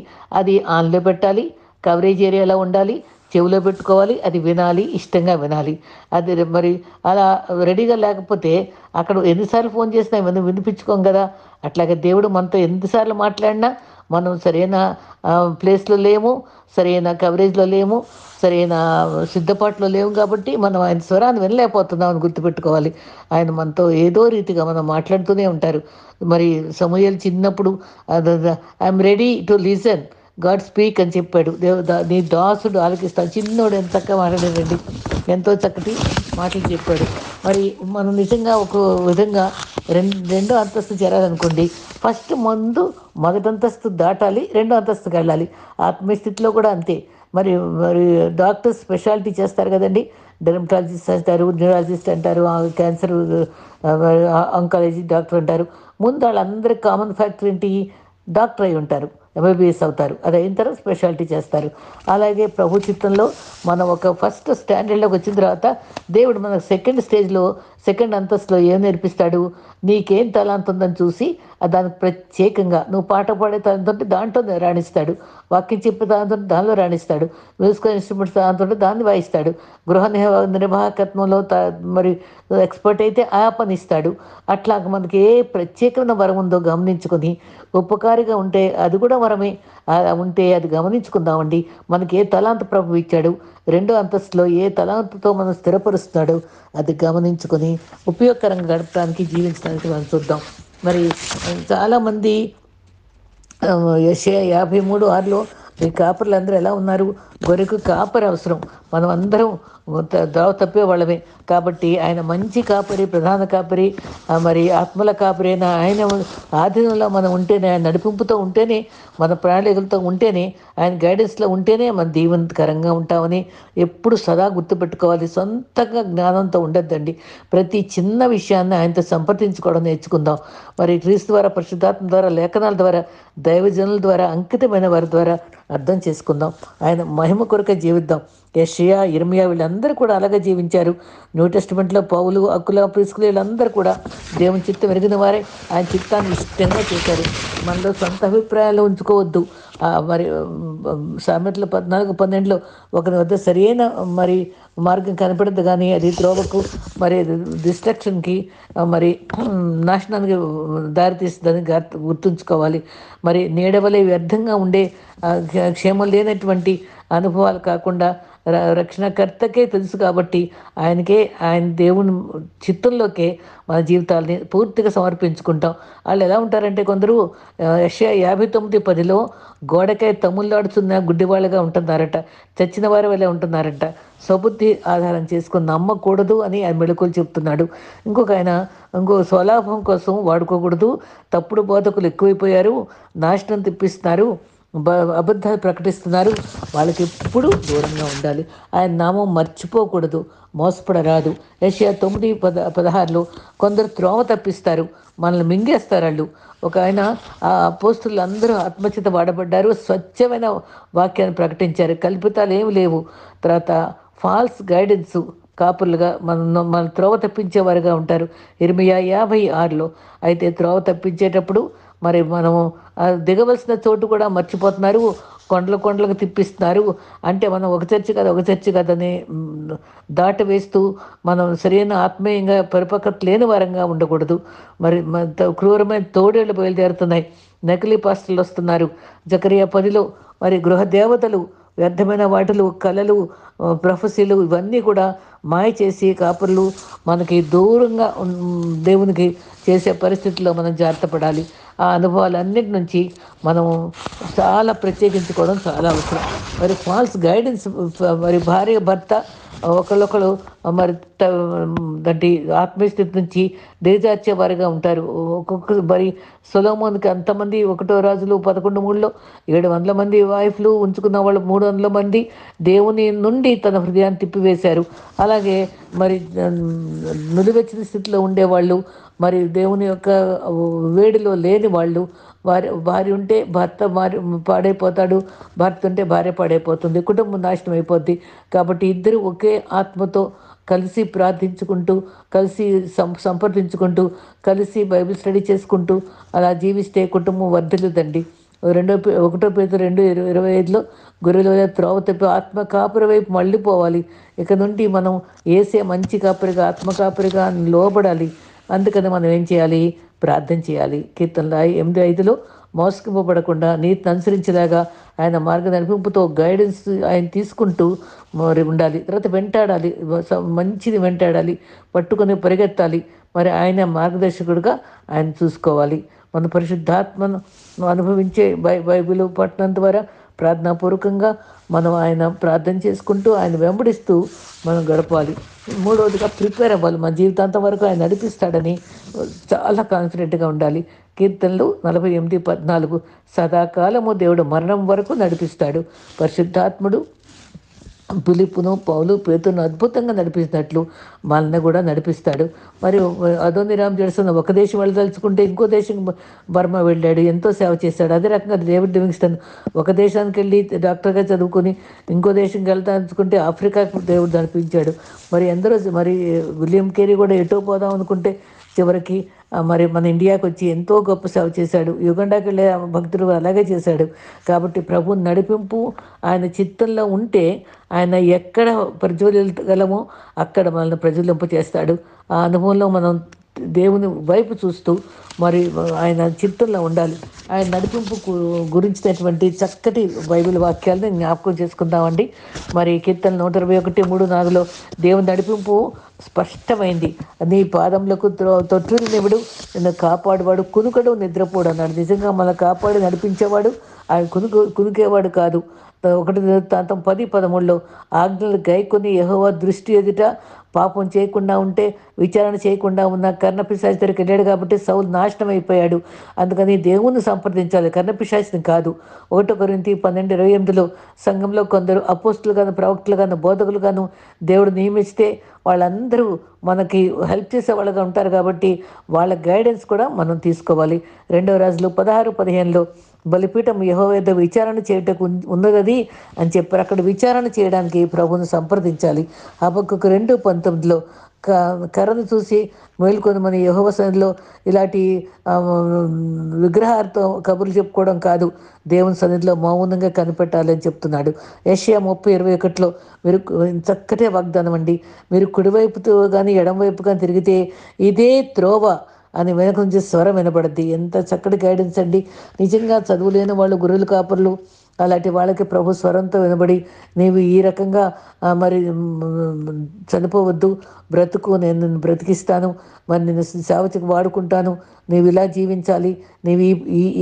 అది ఆన్లో పెట్టాలి, కవరేజ్ ఏరియాలో ఉండాలి, చెవిలో పెట్టుకోవాలి, అది వినాలి, ఇష్టంగా వినాలి. అది మరి అలా రెడీగా లేకపోతే అక్కడ ఎన్నిసార్లు ఫోన్ చేసినా వినిపించుకోం కదా. అట్లాగే దేవుడు మనతో ఎన్నిసార్లు మాట్లాడినా మనం సరైన ప్లేస్లో లేము, సరైన కవరేజ్లో లేము, సరైన సిద్ధపాటులో లేవు కాబట్టి మనం ఆయన స్వరాన్ని వినలేకపోతున్నాం అని గుర్తుపెట్టుకోవాలి. ఆయన మనతో ఏదో రీతిగా మనం మాట్లాడుతూనే ఉంటారు. మరి సమూయేలు చిన్నప్పుడు I'm ready to listen God speak అని చెప్పాడు. నీ దాసుడు ఆలకిస్తాడు. చిన్నోడు ఎంత చక్కగా మాట్లాడాడండి, ఎంతో చక్కటి మాటలు చెప్పాడు. మరి మనం నిజంగా ఒక విధంగా రెండో అంతస్తు చేరాలనుకోండి, ఫస్ట్ మొదటి అంతస్తు దాటాలి, రెండో అంతస్తుకి వెళ్ళాలి. ఆత్మీయ స్థితిలో కూడా అంతే. మరి మరి డాక్టర్స్ స్పెషాలిటీ చేస్తారు కదండి. డెర్మటాలజిస్ట్ అంటారు, న్యూరాలజిస్ట్ అంటారు, క్యాన్సర్ ఆంకాలజీ డాక్టర్ అంటారు. ముందు వాళ్ళందరికీ కామన్ ఫ్యాక్టర్ ఏంటి? డాక్టర్ అయి ఉంటారు, ఎంబీబీఎస్ అవుతారు, అది అయిన తర్వాత స్పెషాలిటీ చేస్తారు. అలాగే ప్రభు చిత్తంలో మనం ఒక ఫస్ట్ స్టాండర్డ్లోకి వచ్చిన తర్వాత దేవుడు మనకు సెకండ్ స్టేజ్లో, సెకండ్ అంతస్తులో ఏం నేర్పిస్తాడు? నీకేం తలాంత ఉందని చూసి దానికి ప్రత్యేకంగా నువ్వు పాట పాడే తలంత ఉంటే దాంట్లో రాణిస్తాడు, వాక్యం చెప్పే తలంత ఉంటే దానిలో రాణిస్తాడు, మ్యూజికల్ ఇన్స్ట్రుమెంట్స్ తలంత ఉంటే దాన్ని వాయిస్తాడు, గృహ నిర్వాహకత్వంలో మరి ఎక్స్పర్ట్ అయితే ఆ పని ఇస్తాడు. అట్లాగ మనకి ఏ ప్రత్యేకమైన వరం ఉందో గమనించుకొని ఉపకారిగా ఉంటే అది కూడా వరమే. ఉంటే అది గమనించుకుందామండి. మనకి ఏ తలాంత ప్రభు ఇచ్చాడు, రెండో అంతస్తులో ఏ తలాంతుతో మనం స్థిరపరుస్తున్నాడు, అది గమనించుకొని ఉపయోగకరంగా గడపడానికి, జీవించడానికి మనం చూద్దాం. మరి చాలామంది యెషయా 53:6లో ఈ కాపరులందరూ ఎలా ఉన్నారు? గొర్రెకు కాపరి అవసరం, మనం అందరం ద్రోవ తప్పే వాళ్ళమే. కాబట్టి ఆయన మంచి కాపరి, ప్రధాన కాపరి, మరి ఆత్మల కాపరి అయిన ఆయన ఆధీనంలో మనం ఉంటేనే, ఆయన నడిపింపుతో ఉంటేనే, మన ప్రణాళికలతో ఉంటేనే, ఆయన గైడెన్స్లో ఉంటేనే మన దీవెనకరంగా ఉంటామని ఎప్పుడు సదా గుర్తుపెట్టుకోవాలి. సొంతంగా జ్ఞానంతో ఉండొద్దండి. ప్రతి చిన్న విషయాన్ని ఆయనతో సంప్రదించుకోవడం నేర్చుకుందాం. మరి క్రీస్తు ద్వారా, పరిశుద్ధాత్మ ద్వారా, లేఖనాల ద్వారా, దైవజనుల ద్వారా, అంకితమైన వారి ద్వారా అర్థం చేసుకుందాం. ఆయన మహిమ కొరకే జీవిద్దాం. యెషయా, ఇర్మియా వీళ్ళందరూ కూడా అలాగే జీవించారు. న్యూ టెస్టిమెంట్లో పౌలు, అకుల, ప్రిస్కుల వీళ్ళందరూ కూడా దేవుని చిత్తం ఎరిగిన వారే, ఆయన చిత్తాన్ని ఇష్టంగా చేశారు. మనలో సొంత అభిప్రాయాలు ఉంచుకోవద్దు. మరి సామెతలు 14:12లో ఒకరి వద్ద సరైన మరి మార్గం కనపడద్దు, కానీ అది త్రోవకు, మరి డిస్ట్రక్షన్కి, మరి నాశనానికి దారితీస్తుందని గుర్తుంచుకోవాలి. మరి నీడవలే వ్యర్థంగా ఉండే క్షేమం లేనటువంటి అనుభవాలు కాకుండా రక్షణకర్తకే తెలుసు కాబట్టి ఆయన దేవుని చిత్తంలోకే మన జీవితాలని పూర్తిగా సమర్పించుకుంటాం. వాళ్ళు ఎలా ఉంటారంటే, కొందరు యెషయా 59:10లో గోడకై తమ్ముళ్ళాడుతున్న గుడ్డివాళ్ళుగా ఉంటున్నారట, చచ్చిన వారి వల్లే ఉంటున్నారట, స్వబుద్ధి ఆధారం చేసుకుని నమ్మకూడదు అని ఆయన మెళకువలు చెప్తున్నాడు. ఇంకో స్వలాభం కోసం వాడుకోకూడదు, తప్పుడు బోధకులు ఎక్కువైపోయారు, నాశనం తెప్పిస్తున్నారు, అబద్ధాలు ప్రకటిస్తున్నారు, వాళ్ళకి ఎప్పుడు దూరంగా ఉండాలి. ఆయన నామం మర్చిపోకూడదు, మోసపడరాదు. యెషయా 9:16లో కొందరు త్రోవ తప్పిస్తారు, మనల్ని మింగేస్తారు వాళ్ళు. ఒక ఆయన ఆ అపోస్తులు అందరూ ఆత్మచేత వాడబడ్డారు, స్వచ్ఛమైన వాక్యాన్ని ప్రకటించారు, కల్పితాలు ఏమి లేవు. తర్వాత ఫాల్స్ గైడెన్స్ కాపులుగా మన త్రోవ తప్పించేవారుగా ఉంటారు. ఇర్మియా 50:6లో అయితే త్రోవ తప్పించేటప్పుడు మరి మనము దిగవలసిన చోటు కూడా మర్చిపోతున్నారు, కొండలకు తిప్పిస్తున్నారు. అంటే మనం ఒక చర్చి కదని దాట వేస్తూ మనం సరైన ఆత్మీయంగా పరిపక్వత లేని వారంగా ఉండకూడదు. మరి క్రూరమైన తోడేళ్ళు బయలుదేరుతున్నాయి, నకిలీ పాస్టర్లు వస్తున్నారు. జకరియా 10లో మరి గృహ దేవతలు, వ్యర్థమైన వాటిలు, కళలు, ప్రొఫెసీలు ఇవన్నీ కూడా మాయ చేసి కాపుర్లు మనకి దూరంగా దేవునికి చేసే పరిస్థితుల్లో మనం జాగ్రత్త పడాలి. ఆ అనుభవాలన్నిటి నుంచి మనము చాలా ప్రత్యేకించుకోవడం చాలా అవసరం. మరి ఫాల్స్ గైడెన్స్, మరి భార్య భర్త ఒకళ్ళొకళ్ళు మరి దాంటి ఆత్మీయ స్థితి నుంచి దిగజార్చేవారుగా ఉంటారు. మరి సొలొమోనుకి అంతమంది, 1 రాజులు 11:3లో 700 మంది వైఫ్లు ఉంచుకున్న వాళ్ళు 300 మంది దేవుని నుండి తన హృదయాన్ని తిప్పివేశారు. అలాగే మరి నులివెచ్చని స్థితిలో ఉండేవాళ్ళు, మరి దేవుని యొక్క వేడిలో లేని వాళ్ళు, భార్య ఉంటే భర్త పాడైపోతాడు, భర్త ఉంటే భార్య పాడైపోతుంది, కుటుంబం నాశనం అయిపోద్ది. కాబట్టి ఇద్దరు ఒకే ఆత్మతో కలిసి ప్రార్థించుకుంటూ, కలిసి సంప్రదించుకుంటూ, కలిసి బైబిల్ స్టడీ చేసుకుంటూ అలా జీవిస్తే కుటుంబం వర్ధిల్లుదండి. 1 పేతురు 2:25లో గొర్రెల వలె త్రోవ తప్పి ఆత్మ కాపురి వైపు మళ్ళీపోవాలి. ఇక నుండి మనం ఏసే మంచి కాపరిగా, ఆత్మ కాపరిగా లోబడాలి. అందుకని మనం ఏం చేయాలి? ప్రార్థన చేయాలి. కీర్తనలు 8:5లో మోసగింపబడకుండా నీతిని అనుసరించేలాగా ఆయన మార్గ నడిపింపుతో గైడెన్స్ ఆయన తీసుకుంటూ మరి ఉండాలి. తర్వాత వెంటాడాలి, మంచిది వెంటాడాలి, పట్టుకొని పరిగెత్తాలి. మరి ఆయన మార్గదర్శకుడిగా ఆయన చూసుకోవాలి. మన పరిశుద్ధాత్మను అనుభవించే బైబిల్ పట్టణం ద్వారా ప్రార్థనాపూర్వకంగా మనం ఆయన ప్రార్థన చేసుకుంటూ ఆయన వెంబడిస్తూ మనం గడపాలి. మూడవదిగా ప్రిపేర్ అవ్వాలి. మన జీవితాంతం వరకు ఆయన నడిపిస్తాడని చాలా కాన్ఫిడెంట్గా ఉండాలి. కీర్తనలు 48:14 సదాకాలము దేవుడు మరణం వరకు నడిపిస్తాడు. పరిశుద్ధాత్ముడు పిలుపును, పౌలు, పేతురును అద్భుతంగా నడిపిస్తున్నట్లు మనల్ని కూడా నడిపిస్తాడు. మరి అదోనిరామ్ జడ్సన్ ఒక దేశం వెళ్ళదలుచుకుంటే ఇంకో దేశం బర్మా వెళ్ళాడు, ఎంతో సేవ చేశాడు. అదే రకంగా డేవిడ్ లివింగ్స్టన్ ఒక దేశానికి వెళ్ళి డాక్టర్గా చదువుకొని ఇంకో దేశంకి వెళ్దాల్చుకుంటే ఆఫ్రికాకు దేవుడు నడిపించాడు. మరి ఎందరో మరి విలియం కేరీ కూడా ఎటో పోదాం అనుకుంటే చివరికి మరి మన ఇండియాకి వచ్చి ఎంతో గొప్ప సేవ చేశాడు. యుగండాకి వెళ్ళే భక్తుడు అలాగే చేశాడు. కాబట్టి ప్రభు నడిపింపు ఆయన చిత్తంలో ఉంటే ఆయన ఎక్కడ ప్రజ్వలించగలమో అక్కడ మనల్ని ప్రజ్వలింప చేస్తాడు. ఆ అనుభవంలో మనం దేవుని వైపు చూస్తూ మరి ఆయన చిత్తంలో ఉండాలి. ఆయన నడిపింపు గురించినటువంటి చక్కటి బైబిల్ వాక్యాలను జ్ఞాపకం చేసుకుందామండి. మరి కీర్తన 121:3-4లో దేవుని నడిపింపు స్పష్టమైంది. నీ పాదములకు తొట్టునివుడు, నిన్ను కాపాడువాడు, కునుకడు నిద్రపోడు అన్నాడు. నిజంగా మన కాపాడి నడిపించేవాడు ఆయన కునుకేవాడు కాదు. 1 దినవృత్తాంతం 10:13లో ఆజ్ఞలు గైకొని యెహోవా దృష్టి ఎదుట పాపం చేయకుండా ఉంటే, విచారణ చేయకుండా ఉన్న కర్ణపిశాచి దగ్గరికి వెళ్ళాడు కాబట్టి సౌలు నాశనం అయిపోయాడు. అందుకని దేవుణ్ణి సంప్రదించాలి, కర్ణపిశాచిని కాదు. 1 కొరింథీ 12:28లో సంఘంలో కొందరు అపోస్తులు గాను, ప్రవక్తలు గాను, బోధకులు గాను దేవుడు నియమిస్తే వాళ్ళందరూ మనకి హెల్ప్ చేసే వాళ్ళగా ఉంటారు. కాబట్టి వాళ్ళ గైడెన్స్ కూడా మనం తీసుకోవాలి. 2 రాజులు 16:15లో బలిపీఠం యెహోవా యొద్ద విచారణ చేయటకు ఉన్నది అని చెప్పారు. అక్కడ విచారణ చేయడానికి ప్రభువును సంప్రదించాలి. హబక్కూకు 2:19లో కర్రను చూసి మేల్కొని మన యెహోవా సన్నిధిలో ఇలాంటి విగ్రహాలతో కబుర్లు చెప్పుకోవడం కాదు, దేవుని సన్నిధిలో మౌనంగా కనిపెట్టాలని చెప్తున్నాడు. యెషయా 30:21లో మీరు చక్కటే వాగ్దానం అండి, మీరు కుడివైపుతో కానీ ఎడమవైపు కానీ తిరిగితే ఇదే త్రోవ అని వెనక నుంచి స్వరం వినబడద్ది. ఎంత చక్కటి గైడెన్స్ అండి. నిజంగా చదువు లేని వాళ్ళు, గురువులు కాపర్లు అలాంటి వాళ్ళకి ప్రభు స్వరంతో వినబడి నీవు ఈ రకంగా మరి చనిపోవద్దు, బ్రతుకు, నేను నిన్ను బ్రతికిస్తాను, మరి నేను సేవకు వాడుకుంటాను, నీవు ఇలా జీవించాలి, నీవు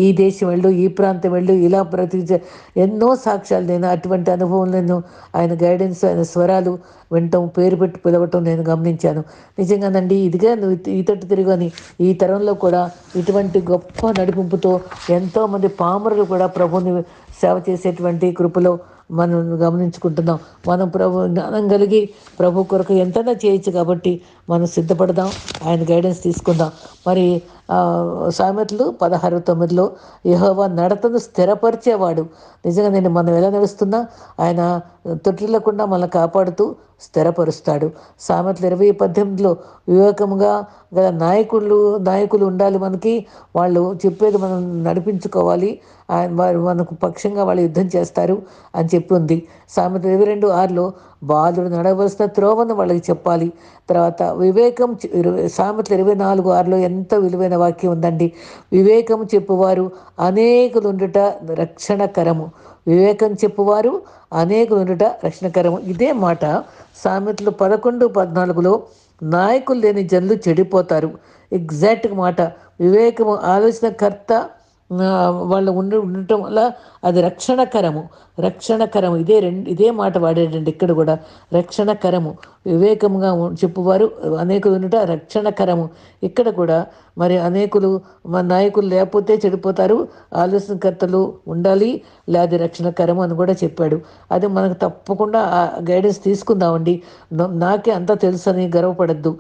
ఈ దేశం వెళ్ళు, ఈ ప్రాంతం వెళ్ళు, ఇలా బ్రతికి ఎన్నో సాక్ష్యాలు నేను అటువంటి అనుభవం నేను ఆయన గైడెన్స్, ఆయన స్వరాలు వినటం, పేరు పెట్టి పిలవటం నేను గమనించాను. నిజంగానండి, ఇదిగా నువ్వు ఈ తట్టు తిరుగని ఈ తరంలో కూడా ఇటువంటి గొప్ప నడిపింపుతో ఎంతోమంది పామరులు కూడా ప్రభుని సేవ చేసేటువంటి కృపలో మనం గమనించుకుంటున్నాం. మనం ప్రభు జ్ఞానం కలిగి ప్రభు కొరకు ఎంతైనా చేయొచ్చు. కాబట్టి మనం సిద్ధపడదాం, ఆయన గైడెన్స్ తీసుకుందాం. మరి సామెతలు 16:9లో యెహోవా నడతను స్థిరపరిచేవాడు. నిజంగా నేను మనం ఎలా నడుస్తున్నా ఆయన తొట్టిల్లకుండా మనల్ని కాపాడుతూ స్థిరపరుస్తాడు. సామెతలు 20:18లో వివేకముగా గల నాయకులు ఉండాలి మనకి. వాళ్ళు చెప్పేది మనం నడిపించుకోవాలి, ఆయన వారు మనకు పక్షంగా వాళ్ళు యుద్ధం చేస్తారు అని చెప్పి ఉంది. సామెతలు 22:6లో బాలుడు నడవలసిన త్రోవను వాళ్ళకి చెప్పాలి. తర్వాత వివేకం, సామెతలు 24:6లో ఎంత విలువైన వాక్యం ఉందండి. వివేకం చెప్పువారు అనేకులుండుట రక్షణకరము, వివేకం చెప్పువారు అనేకులుండుట రక్షణకరము. ఇదే మాట సామెతలు 11:14లో నాయకులు లేని జనులు చెడిపోతారు. ఎగ్జాక్ట్గా మాట. వివేకము ఆలోచనకర్త వాళ్ళు ఉండటం వల్ల అది రక్షణకరము. ఇదే మాట వాడేటండి ఇక్కడ కూడా, రక్షణకరము. వివేకముగా చెప్పువారు అనేకులు వినుట రక్షణకరము. ఇక్కడ కూడా మరి అనేకులు మన నాయకులు లేకపోతే చెడిపోతారు, ఆలోచనకర్తలు ఉండాలి, లేదా రక్షణకరము అని కూడా చెప్పాడు. అది మనకు తప్పకుండా ఆ గైడెన్స్ తీసుకుందామండి. నాకే అంతా తెలుసు అని గర్వపడద్దు.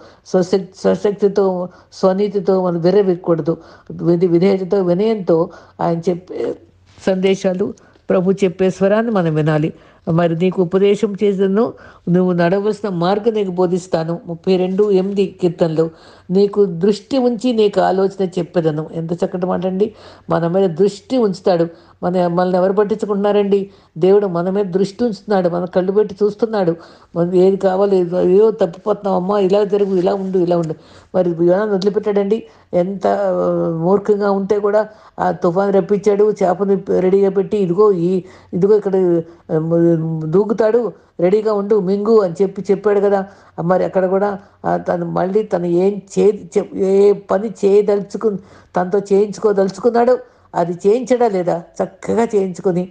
స్వశక్తితో స్వనీతితో మనం విర్రవీగకూడదు. విధేయతతో వినయంతో ఆయన చెప్పే సందేశాలు, ప్రభు చెప్పే స్వరాన్ని మనం వినాలి. మరి నీకు ఉపదేశం చేసేదను, నువ్వు నడవలసిన మార్గం నీకు బోధిస్తాను. 32:8 కీర్తనలో నీకు దృష్టి ఉంచి నీకు ఆలోచన చెప్పేదను. ఎంత చక్కటి మాట అండి. మన మీద దృష్టి ఉంచుతాడు. మనల్ని ఎవరు పట్టించుకుంటున్నారండి? దేవుడు మన మీద దృష్టి ఉంచుతున్నాడు, మన కళ్ళు పెట్టి చూస్తున్నాడు. మనం ఏది కావాలి, ఏదో తప్పిపోతున్నాం అమ్మా, ఇలా జరుగు, ఇలా ఉండు, ఇలా ఉండు. మరి యోనాను వదిలిపెట్టాడండి. ఎంత మూర్ఖంగా ఉంటే కూడా ఆ తుఫాను రప్పించాడు, చేపని రెడీగా పెట్టి ఇదిగో ఇక్కడ దూకుతాడు, రెడీగా ఉండు, మింగు అని చెప్పాడు కదా. మరి అక్కడ కూడా తను మళ్ళీ తను ఏ పని తనతో చేయించుకోదలుచుకున్నాడో అది చేయించడా లేదా చక్కగా చేయించుకొని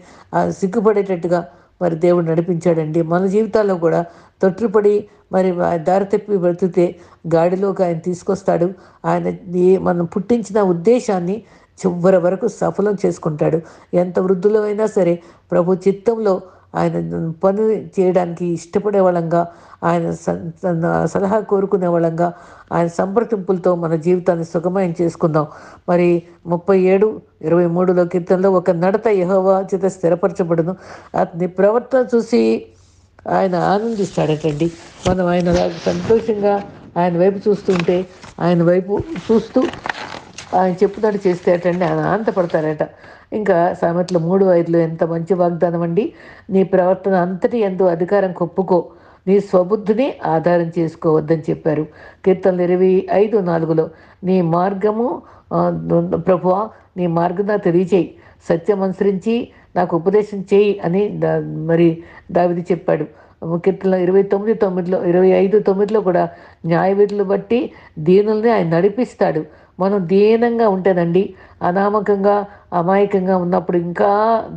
సిగ్గుపడేటట్టుగా మరి దేవుడు నడిపించాడండి. మన జీవితాల్లో కూడా తొట్రుపడి మరి దారి తప్పి బ్రతికితే గాడిలోకి ఆయన తీసుకొస్తాడు. ఆయన మనం పుట్టించిన ఉద్దేశాన్ని చివరి వరకు సఫలం చేసుకుంటాడు. ఎంత వృద్ధులమైనా సరే ప్రభు చిత్తంలో ఆయన పని చేయడానికి ఇష్టపడే వాళ్ళంగా, ఆయన సలహా కోరుకునే వాళ్ళంగా, ఆయన సంప్రదింపులతో మన జీవితాన్ని సుఖమయం చేసుకుందాం. మరి 37:23 కీర్తనలో ఒక నడత యెహోవా చేత స్థిరపరచబడును, అతని ప్రవర్తన చూసి ఆయన ఆనందిస్తాడటండి. మనం ఆయన సంతోషంగా ఆయన వైపు చూస్తుంటే, ఆయన వైపు చూస్తూ ఆయన చెప్పుదాడు చేస్తే అటండి ఆయన ఆనందపడతారట. ఇంకా సామెతలు 3:5 ఎంత మంచి వాగ్దానం అండి. నీ ప్రవర్తన అంతటి ఎందు అధికారం కొప్పుకో, నీ స్వబుద్ధిని ఆధారం చేసుకోవద్దని చెప్పారు. కీర్తనలు 25:4 నీ మార్గము ప్రభువా నీ మార్గం నాకు తెలియచేయి, సత్యం అనుసరించి నాకు ఉపదేశం చేయి అని మరి దావీదు చెప్పాడు. కీర్తనలు 25:9 కూడా న్యాయవిధులు బట్టి దీనుల్ని ఆయన నడిపిస్తాడు. మనం దీనంగా ఉంటేనండి, అనామకంగా అమాయకంగా ఉన్నప్పుడు ఇంకా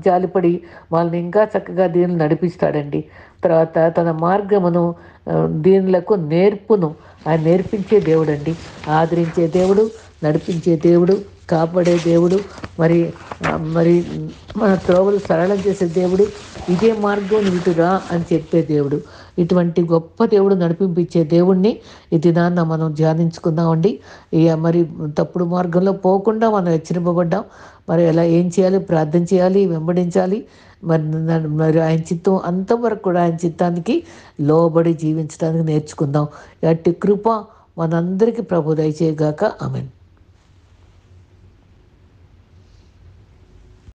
జాలిపడి వాళ్ళని ఇంకా చక్కగా దీనులు నడిపిస్తాడండి. తర్వాత తన మార్గమును దీనులకు నేర్పును. ఆయన నేర్పించే దేవుడు అండి, ఆదరించే దేవుడు, నడిపించే దేవుడు, కాపాడే దేవుడు, మరి మరి మన త్రోవలు సరళం చేసే దేవుడు, ఇదే మార్గం నీటురా అని చెప్పే దేవుడు. ఇటువంటి గొప్ప దేవుడు నడిపించే దేవుణ్ణి ఈ దినాన్న మనం ధ్యానించుకుందామండి. ఇక మరి తప్పుడు మార్గంలో పోకుండా మనం హెచ్చరింపబడ్డాం. మరి ఎలా ఏం చేయాలి? ప్రార్థన చేయాలి, వెంబడించాలి. మరి ఆయన చిత్తం అంతవరకు కూడా ఆయన చిత్తానికి లోబడి జీవించడానికి నేర్చుకుందాం. అట్టి కృప మనందరికీ ప్రభు దయచేయగాక. ఆమేన్.